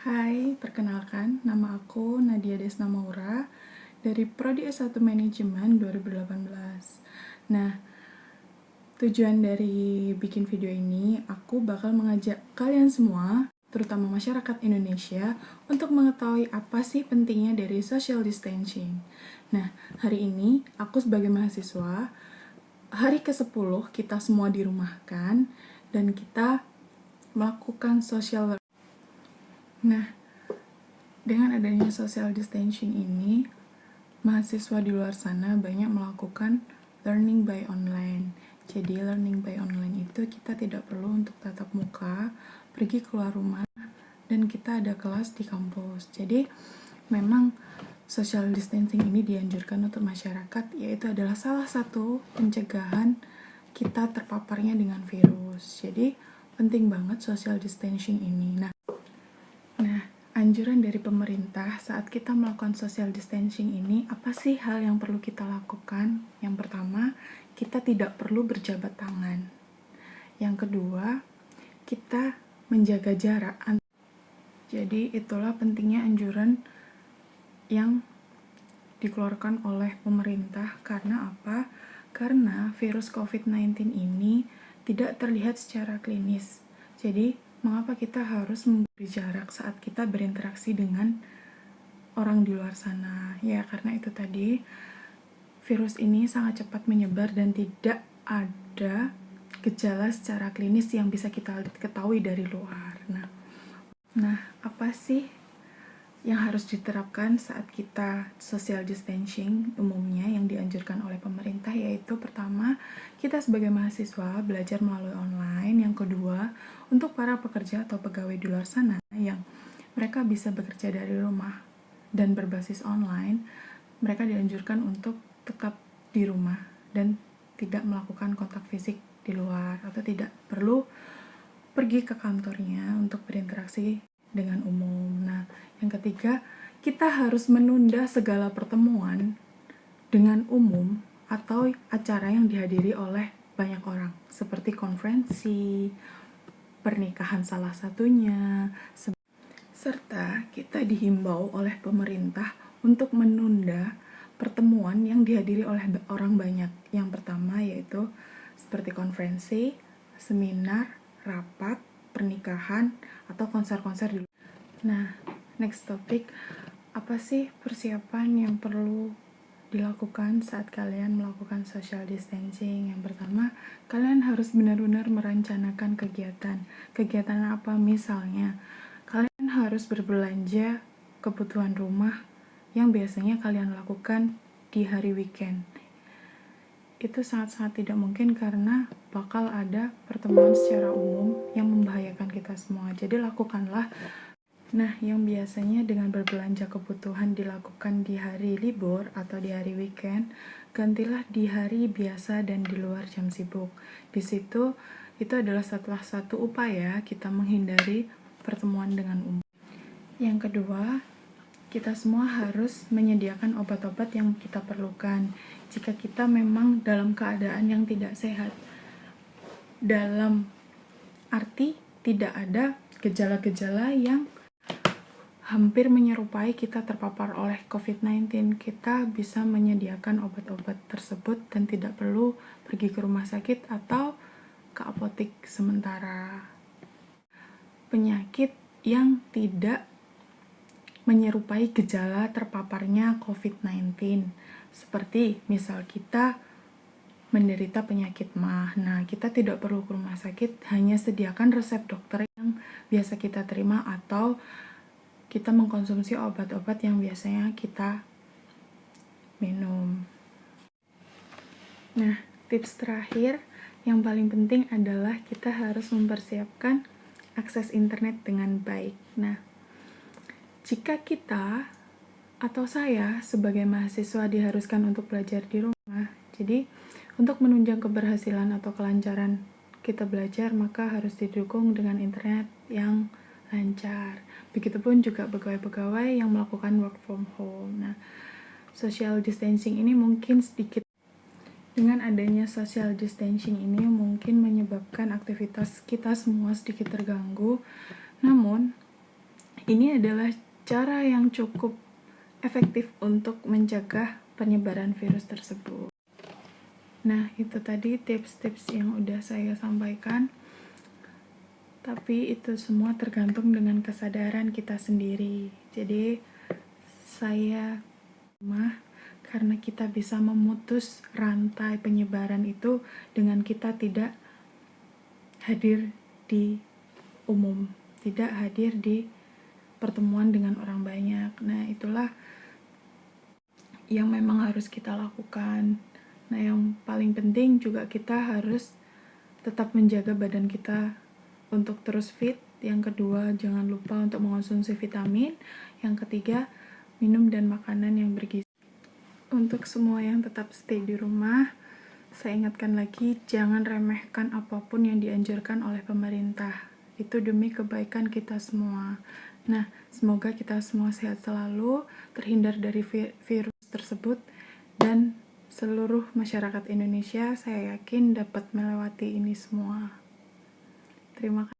Hai, perkenalkan, nama aku Nadia Desna Maura dari Prodi S1 Manajemen 2018. Nah, tujuan dari bikin video ini, aku bakal mengajak kalian semua, terutama masyarakat Indonesia, untuk mengetahui apa sih pentingnya dari social distancing. Nah, hari ini aku sebagai mahasiswa, hari ke-10 kita semua dirumahkan, dan kita melakukan social. Nah, dengan adanya social distancing ini, mahasiswa di luar sana banyak melakukan learning by online. Jadi learning by online itu kita tidak perlu untuk tatap muka, pergi keluar rumah, dan kita ada kelas di kampus. Jadi memang social distancing ini dianjurkan untuk masyarakat, yaitu adalah salah satu pencegahan kita terpaparnya dengan virus. Jadi penting banget social distancing ini. Nah, anjuran dari pemerintah saat kita melakukan social distancing ini, apa sih hal yang perlu kita lakukan? Yang pertama, kita tidak perlu berjabat tangan. Yang kedua, kita menjaga jarak. Jadi itulah pentingnya anjuran yang dikeluarkan oleh pemerintah. Karena apa? Karena virus COVID-19 ini tidak terlihat secara klinis. Jadi mengapa kita harus memberi jarak saat kita berinteraksi dengan orang di luar sana? Ya, karena itu tadi, virus ini sangat cepat menyebar dan tidak ada gejala secara klinis yang bisa kita ketahui dari luar. Nah, apa sih yang harus diterapkan saat kita social distancing umumnya yang dianjurkan oleh pemerintah? Yaitu pertama, kita sebagai mahasiswa belajar melalui online. Yang kedua, untuk para pekerja atau pegawai di luar sana yang mereka bisa bekerja dari rumah dan berbasis online, mereka dianjurkan untuk tetap di rumah dan tidak melakukan kontak fisik di luar, atau tidak perlu pergi ke kantornya untuk berinteraksi dengan umum. Nah, yang ketiga, kita harus menunda segala pertemuan dengan umum atau acara yang dihadiri oleh banyak orang, seperti konferensi, pernikahan salah satunya, serta kita dihimbau oleh pemerintah untuk menunda pertemuan yang dihadiri oleh orang banyak. Yang pertama yaitu seperti konferensi, seminar, rapat, pernikahan, atau konser-konser di luar. Nah, next topic, apa sih persiapan yang perlu dilakukan saat kalian melakukan social distancing? Yang pertama, kalian harus benar-benar merencanakan kegiatan. Kegiatan apa? Misalnya, kalian harus berbelanja kebutuhan rumah yang biasanya kalian lakukan di hari weekend. Itu sangat-sangat tidak mungkin karena bakal ada pertemuan secara umum yang membahayakan kita semua. Jadi lakukanlah. Nah, yang biasanya dengan berbelanja kebutuhan dilakukan di hari libur atau di hari weekend, gantilah di hari biasa dan di luar jam sibuk. Di situ, itu adalah salah satu upaya kita menghindari pertemuan dengan umum. Yang kedua, kita semua harus menyediakan obat-obat yang kita perlukan jika kita memang dalam keadaan yang tidak sehat. Dalam arti tidak ada gejala-gejala yang hampir menyerupai kita terpapar oleh COVID-19, kita bisa menyediakan obat-obat tersebut dan tidak perlu pergi ke rumah sakit atau ke apotek sementara. Penyakit yang tidak menyerupai gejala terpaparnya COVID-19, seperti misal kita menderita penyakit MAH. Nah, kita tidak perlu ke rumah sakit, hanya sediakan resep dokter yang biasa kita terima atau kita mengkonsumsi obat-obat yang biasanya kita minum. Nah, tips terakhir yang paling penting adalah kita harus mempersiapkan akses internet dengan baik. Nah, jika kita atau saya sebagai mahasiswa diharuskan untuk belajar di rumah, jadi untuk menunjang keberhasilan atau kelancaran kita belajar, maka harus didukung dengan internet yang lancar. Begitupun juga pegawai-pegawai yang melakukan work from home. Nah, social distancing ini mungkin sedikit, dengan adanya social distancing ini mungkin menyebabkan aktivitas kita semua sedikit terganggu. Namun, Ini adalah cara yang cukup efektif untuk mencegah penyebaran virus tersebut. Nah, itu tadi tips-tips yang udah saya sampaikan. Tapi itu semua tergantung dengan kesadaran kita sendiri. Jadi, saya karena kita bisa memutus rantai penyebaran itu dengan kita tidak hadir di umum, tidak hadir di pertemuan dengan orang banyak. Nah, itulah yang memang harus kita lakukan. Nah, yang paling penting juga kita harus tetap menjaga badan kita untuk terus fit. Yang kedua, jangan lupa untuk mengonsumsi vitamin. Yang ketiga, minum dan makanan yang bergizi. Untuk semua yang tetap stay di rumah, saya ingatkan lagi, jangan remehkan apapun yang dianjurkan oleh pemerintah. Itu demi kebaikan kita semua. Nah, semoga kita semua sehat selalu, terhindar dari virus tersebut, dan seluruh masyarakat Indonesia saya yakin dapat melewati ini semua. Terima kasih.